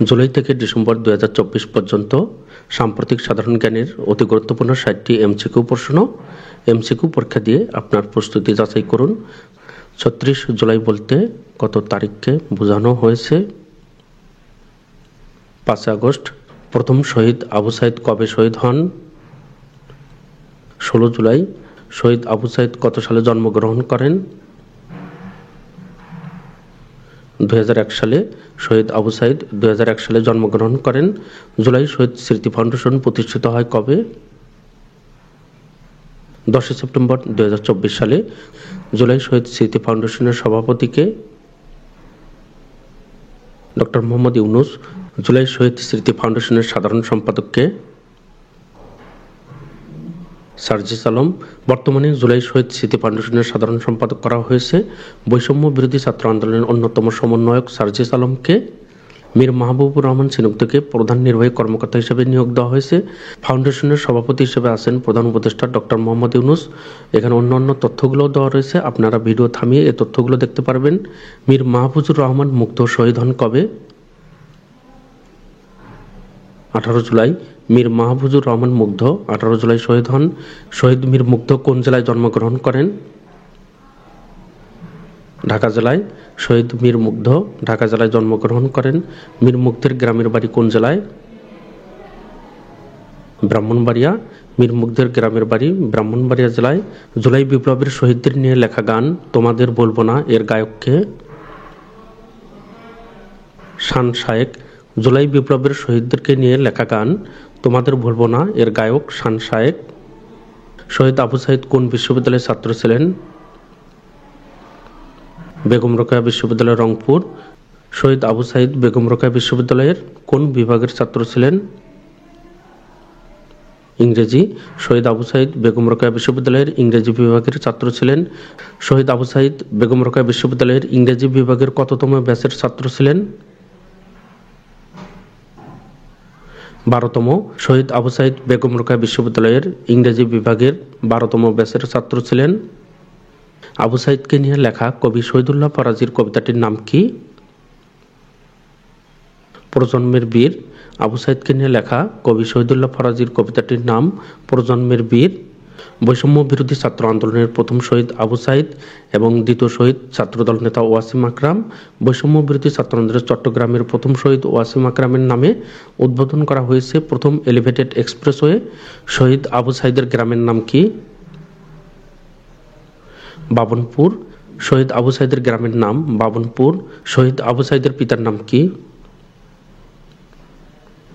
জুলাই থেকে ডিসেম্বর 2024 পর্যন্ত সাম্প্রতিক সাধারণ জ্ঞানের অতি গুরুত্বপূর্ণ 60টি এমসিকিউ প্রশ্ন এমসিকিউ পরীক্ষা দিয়ে আপনার প্রস্তুতি যাচাই করুন। 36 জুলাই বলতে কত তারিখকে বোঝানো হয়েছে? 5 আগস্ট। প্রথম শহীদ আবু সাইদ কবে শহীদ হন? 16 জুলাই। শহীদ আবু সাইদ কত সালে জন্মগ্রহণ করেন? 2001 সালে। শহীদ আবু সাইদ 2001 সালে জন্মগ্রহণ করেন। জুলাই শহীদ স্মৃতি ফাউন্ডেশন প্রতিষ্ঠিত হয় কবে? 10 সেপ্টেম্বর 2024 সালে। জুলাই শহীদ স্মৃতি ফাউন্ডেশনের সভাপতি কে? ডক্টর মোহাম্মদ ইউনূস। জুলাই শহীদ স্মৃতি ফাউন্ডেশনের সাধারণ সম্পাদক কে? সার্জিস আলম। বর্তমানে জুলাই শহীদ স্মৃতি ফাউন্ডেশনের সাধারণ সম্পাদক করা হয়েছে বৈষম্য বিরোধী ছাত্র আন্দোলনের অন্যতম সমন্বয়ক সার্জিস আলমকে। মীর মাহবুবুর রহমান ঝিনুককে প্রধান নির্বাহী কর্মকর্তা হিসেবে নিয়োগ দেওয়া হয়েছে। ফাউন্ডেশনের সভাপতি হিসেবে আছেন প্রধান উপদেষ্টা ডক্টর মোহাম্মদ ইউনূস। এখানে অন্যান্য তথ্যগুলো দেওয়া রয়েছে, আপনারা ভিডিও থামিয়ে এই তথ্যগুলো দেখতে পারবেন। মীর মাহফুজুর রহমান মুগ্ধ শহীদ হন কবে? 18 জুলাই। মীর মাহফুজুর রহমান মুগ্ধ 18 জুলাই শহীদ হন। শহীদ মীর মুগ্ধ কোন জেলায় জন্মগ্রহণ করেন? ঢাকা জেলায়। শহীদ মীর মুগ্ধ ঢাকা জেলায় জন্মগ্রহণ করেন। মীর মুগ্ধের গ্রামের বাড়ি কোন জেলায়? ব্রাহ্মণবাড়িয়া। মীর মুগ্ধের গ্রামের বাড়ি ব্রাহ্মণবাড়িয়া জেলায়। জুলাই বিপ্লবের শহীদদের নিয়ে লেখা গান তোমাদের বলবো না এর গায়ক কে? শান শায়েক। জুলাই বিপ্লবের শহীদদেরকে নিয়ে লেখা গান তোমাদের ভুলব না এর গায়ক শান শায়েক। শহীদ আবু সাইদ কোন বিশ্ববিদ্যালয়ের ছাত্র ছিলেন? বেগম রোকেয়া বিশ্ববিদ্যালয় রংপুর। শহীদ আবু সাইদ বেগম রোকেয়া বিশ্ববিদ্যালয়ের কোন বিভাগের ছাত্র ছিলেন? ইংরেজি। শহীদ আবু সাইদ বেগম রোকেয়া বিশ্ববিদ্যালয়ের ইংরেজি বিভাগের ছাত্র ছিলেন। শহীদ আবু সাইদ বেগম রোকেয়া বিশ্ববিদ্যালয়ের ইংরেজি বিভাগের কততম ব্যাচের ছাত্র ছিলেন? 12তম। শহীদ আবু সাইদ বেগম রোকেয়া বিশ্ববিদ্যালয়ের ইংরেজি বিভাগের 12তম ব্যাচের ছাত্র ছিলেন। আবু সাইদকে নিয়ে লেখা কবি শহীদুল্লাহ ফরাজির কবিতাটির নাম কি? প্রজন্মের বীর। আবু সাইদকে নিয়ে লেখা কবি শহীদুল্লাহ ফরাজির কবিতাটির নাম প্রজন্মের বীর। বৈষম্য বিরোধী ছাত্র আন্দোলনের প্রথম শহীদ আবু সাইদ এবং দ্বিতীয় শহীদ ছাত্রদল নেতা ওয়াসিম আকরাম। বৈষম্য বিরোধী ছাত্র আন্দোলনের চট্টগ্রামের প্রথম শহীদ ওয়াসিম আকরামের নামে উদ্বোধন করা হয়েছে প্রথম এলিভেটেড এক্সপ্রেসওয়ে। শহীদ আবু সাইদের গ্রামের নাম কি? বাবনপুর। শহীদ আবু সাইদের গ্রামের নাম বাবনপুর। শহীদ আবু সাইদের পিতার নাম কি?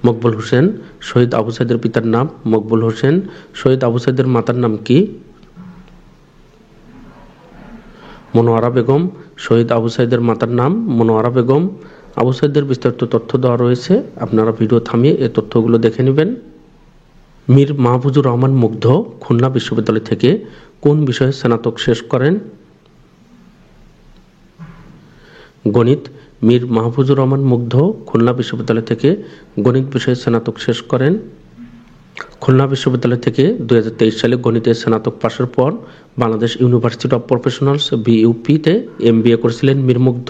মকবুল হোসেন। শহীদ আবু সাইদের পিতার নাম মকবুল হোসেন। শহীদ আবু সাইদের মাতার নাম কি? মনোয়ারা বেগম। শহীদ আবু সাইদের মাতার নাম মনোয়ারা বেগম। আবু সাইদের বিস্তারিত তথ্য দেওয়া রয়েছে, আপনারা ভিডিও থামিয়ে এই তথ্যগুলো দেখে নেবেন। মীর মাহফুজুর রহমান মুগ্ধ খুলনা বিশ্ববিদ্যালয় থেকে কোন বিষয়ে স্নাতক শেষ করেন? গণিত। মীর মাহফুজুর রহমান মুগ্ধ খুলনা বিশ্ববিদ্যালয় থেকে গণিত বিষয়ে স্নাতক শেষ করেন। খুলনা বিশ্ববিদ্যালয় থেকে 2023 সালে গণিতে স্নাতক পাশের পর বাংলাদেশ ইউনিভার্সিটি অব প্রফেশনালস বিইউপিতে MBA করেছিলেন মীর মুগ্ধ।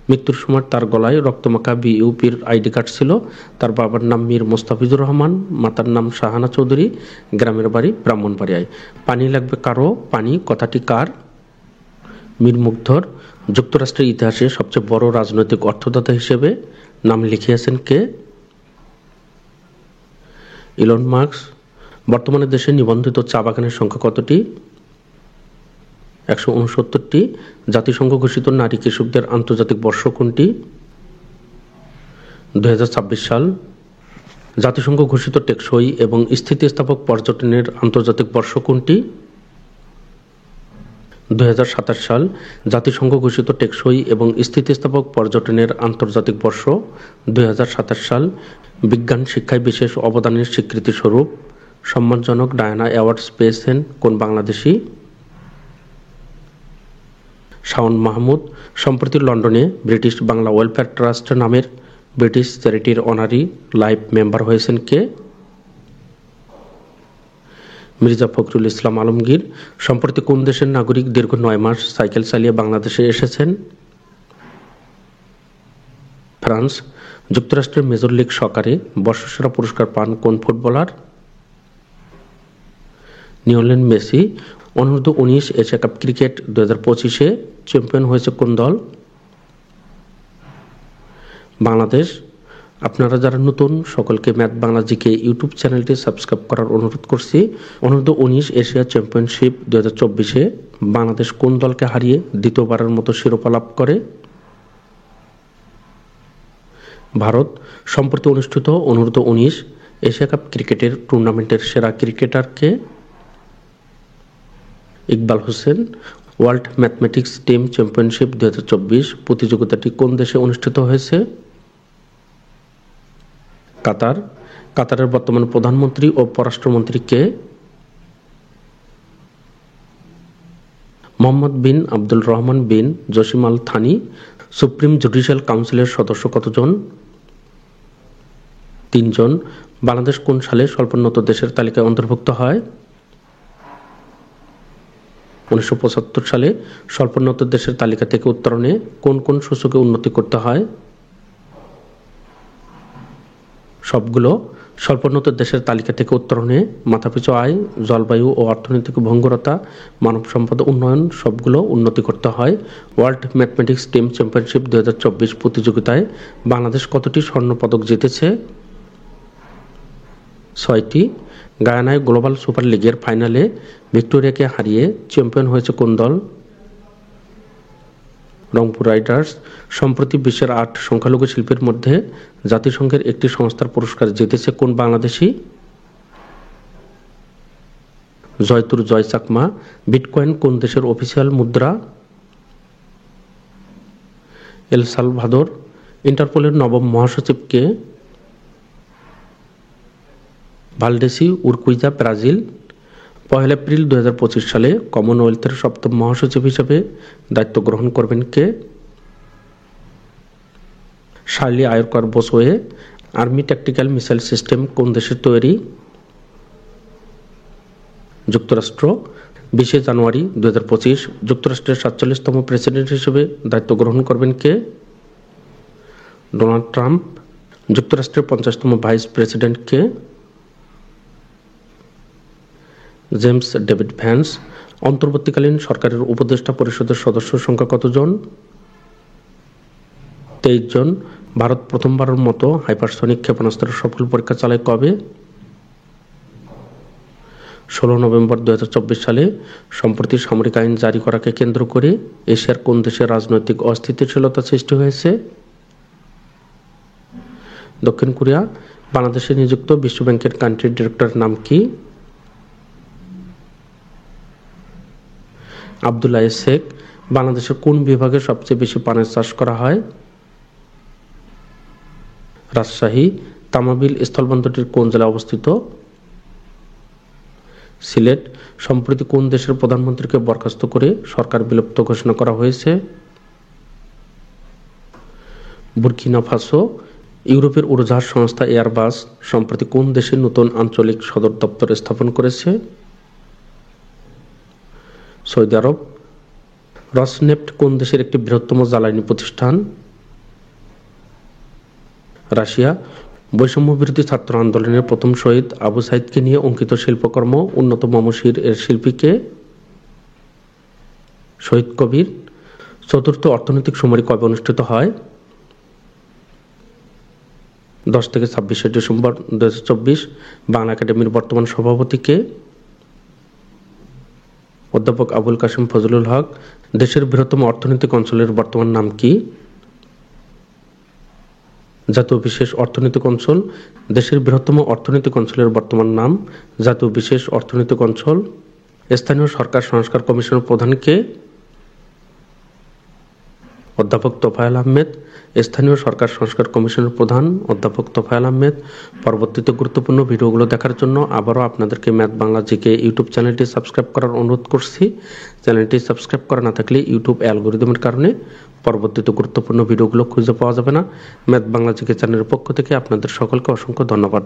মৃত্যুর সময় তার গলায় রক্তমাখা বিইউপির আইডি কার্ড ছিল। তার বাবার নাম মীর মোস্তাফিজুর রহমান, মাতার নাম শাহানা চৌধুরী, গ্রামের বাড়ি ব্রাহ্মণবাড়িয়ায়। পানি লাগবে কারো, পানি কথাটি কার? মীর মুগ্ধর। যুক্তরাষ্ট্রের ইতিহাসে সবচেয়ে বড় রাজনৈতিক অর্থদাতা হিসেবে নাম লিখিয়েছেন কে? Elon Musk. বর্তমানে দেশে নিবন্ধিত চা বাগানের সংখ্যা কতটি? 169টি। জাতিসংঘ ঘোষিত নারী কৃষকদের আন্তর্জাতিক বর্ষ কোনটি? 2026 সাল। জাতিসংঘ ঘোষিত টেকসই এবং স্থিতিস্থাপক পর্যটনের আন্তর্জাতিক বর্ষ কোনটি? 2027 সাল। জাতিসংঘ ঘোষিত টেকসই এবং স্থিতিস্থাপক পর্যটনের আন্তর্জাতিক বর্ষ 2027 সাল। বিজ্ঞান শিক্ষায় বিশেষ অবদানের স্বীকৃতিস্বরূপ সম্মানজনক ডায়ানা অ্যাওয়ার্ডস পেয়েছেন কোন বাংলাদেশি? শাওন মাহমুদ। সম্প্রতি লন্ডনে ব্রিটিশ বাংলা ওয়েলফেয়ার ট্রাস্ট নামের ব্রিটিশ চ্যারিটির অনারি লাইফ মেম্বার হয়েছেন কে? মির্জা ফখরুল ইসলাম আলমগীর। সম্প্রতি কোন দেশের নাগরিক দীর্ঘ 9 মাস সাইকেল চালিয়ে বাংলাদেশে এসেছেন? ফ্রান্স। যুক্তরাষ্ট্রের মেজর লিগ সকারে বর্ষসেরা পুরস্কার পান কোন ফুটবলার? Lionel Messi. অনূর্ধ্ব-19 এশিয়া কাপ ক্রিকেট 2025-এ চ্যাম্পিয়ন হয়েছে কোন দল? বাংলাদেশ। আপনারা যারা নতুন সকলকে ম্যাথ বাংলা জিকে ইউটিউব চ্যানেলটি সাবস্ক্রাইব করার অনুরোধ করছি। অনূর্ধ্ব-19 এশিয়া চ্যাম্পিয়নশিপ 2024-এ বাংলাদেশ কোন দলকে হারিয়ে দ্বিতীয়বারের মতো শিরোপা লাভ করে? ভারত। সম্প্রতি অনুষ্ঠিত অনূর্ধ্ব-19 এশিয়া কাপ ক্রিকেটের টুর্নামেন্টের সেরা ক্রিকেটার কে? Iqbal Hossain. World mathematics team championship 2024 প্রতিযোগিতাটি কোন দেশে অনুষ্ঠিত হয়েছে? কাতার। কাতারের বর্তমান প্রধানমন্ত্রী ও পররাষ্ট্রমন্ত্রী কে? Mohammed bin Abdul Rahman bin Jassim Al Thani. Supreme judicial কাউন্সিলের সদস্য কতজন? 3 জন। বাংলাদেশ কোন সালে স্বল্পোন্নত দেশের তালিকায় অন্তর্ভুক্ত হয়? 1975 সালে। স্বল্পোন্নত দেশের তালিকা থেকে উত্তরণে কোন কোন সূচকে উন্নতি করতে হয়? সবগুলো। স্বল্পোন্নত দেশের তালিকা থেকে উত্তরণে মাথাপিছু আয়, জলবায়ু ও অর্থনৈতিক ভঙ্গুরতা, মানব সম্পদ উন্নয়ন সবগুলো উন্নতি করতে হয়। ওয়ার্ল্ড ম্যাথমেটিক্স টিম চ্যাম্পিয়নশিপ 2024 প্রতিযোগিতায় বাংলাদেশ কতটি স্বর্ণ পদক জিতেছে? 6টি। গায়ানায় গ্লোবাল সুপার লিগের ফাইনালে ভিক্টোরিয়াকে হারিয়ে চ্যাম্পিয়ন হয়েছে কোন দল? রংপুর রাইডার্স। সম্প্রতি বিশ্বের 8 সংখ্যালঘু শিল্পীর মধ্যে জাতিসংঘের একটি সংস্থার পুরস্কার জিতেছে কোন বাংলাদেশি? জয়তুর জয় চাকমা। বিটকয়েন কোন দেশের অফিসিয়াল মুদ্রা? El Salvador. ইন্টারপোলের নবম মহাসচিব কে? ভালডেসি উরকুইজা, ব্রাজিল। 1 এপ্রিল 2025 সালে কমনওয়েলথের 7ম মহাসচিব হিসেবে দায়িত্ব গ্রহণ করবেন কে? Shirley Ayorkor Botchwey. Army tactical missile system কোন দেশের তৈরি? যুক্তরাষ্ট্র। 20 জানুয়ারি 2025 যুক্তরাষ্ট্রের 47তম প্রেসিডেন্ট হিসেবে দায়িত্ব গ্রহণ করবেন কে? Donald Trump. যুক্তরাষ্ট্রের 50তম ভাইস প্রেসিডেন্ট কে? James David Vance. অন্তর্বর্তীকালীন সরকারের উপদেষ্টা পরিষদের সদস্য সংখ্যা কতজন? 23 জন। ভারত প্রথমবারের মতো হাইপারসনিক ক্ষেপণাস্ত্রের সফল পরীক্ষা চালায় কবে? 16 নভেম্বর 2024 সালে। সম্প্রতি সামরিক আইন জারি করাকে কেন্দ্র করে এশিয়ার কোন দেশের রাজনৈতিক অস্থিতিশীলতা সৃষ্টি হয়েছে? দক্ষিণ কোরিয়া। বাংলাদেশে নিযুক্ত বিশ্বব্যাংকের কান্ট্রি ডিরেক্টরের নাম কি? আব্দুল্লাহ শেখ। বাংলাদেশের কোন বিভাগে সবচেয়ে বেশি পানের চাষ করা হয়? রাজশাহী। তামাবিল স্থলবন্দরটির কোন জেলায় অবস্থিত? সিলেট। সম্প্রতি কোন দেশের প্রধানমন্ত্রীকে বরখাস্ত করে সরকার বিলুপ্ত ঘোষণা করা হয়েছে? Burkina Faso. ইউরোপের উড়োজাহাজ সংস্থা এয়ারবাস সম্প্রতি কোন দেশের নতুন আঞ্চলিক সদর দপ্তর স্থাপন করেছে? সৌদি আরব। রসনেফট কোন দেশের একটি বৃহত্তম জ্বালানি প্রতিষ্ঠান? রাশিয়া। বৈষম্য বিরোধী ছাত্র আন্দোলনের প্রথম শহীদ আবু সাইদকে নিয়ে অঙ্কিত শিল্পকর্ম উন্নত মমশির এর শিল্পীকে? শহীদ কবির। চতুর্থ অর্থনৈতিক শুমারি কবে অনুষ্ঠিত হয়? 10 থেকে 26 ডিসেম্বর 2024। বাংলা একাডেমির বর্তমান সভাপতি কে? অধ্যাপক আবুল কাশেম ফজলুল হক। দেশের বৃহত্তম অর্থনৈতিক অঞ্চলের বর্তমান নাম কি? জাতীয় বিশেষ অর্থনৈতিক অঞ্চল। দেশের বৃহত্তম অর্থনৈতিক অঞ্চলের বর্তমান নাম জাতীয় বিশেষ অর্থনৈতিক অঞ্চল। স্থানীয় সরকার সংস্কার কমিশনের প্রধান কে? অধ্যাপক তোফায়েল আহমেদ। স্থানীয় সরকার সংস্কার কমিশনের প্রধান অধ্যাপক তোফায়েল আহমেদ। পরবর্তীতে গুরুত্বপূর্ণ ভিডিওগুলো দেখার জন্য আবারও আপনাদেরকে ম্যাথ বাংলা জিকে ইউটিউব চ্যানেলটি সাবস্ক্রাইব করার অনুরোধ করছি। চ্যানেলটি সাবস্ক্রাইব করা না থাকলে ইউটিউব অ্যালগোরিদমের কারণে পরবর্তীতে গুরুত্বপূর্ণ ভিডিওগুলো খুঁজে পাওয়া যাবে না। ম্যাথ বাংলা জিকে চ্যানেলের পক্ষ থেকে আপনাদের সকলকে অসংখ্য ধন্যবাদ।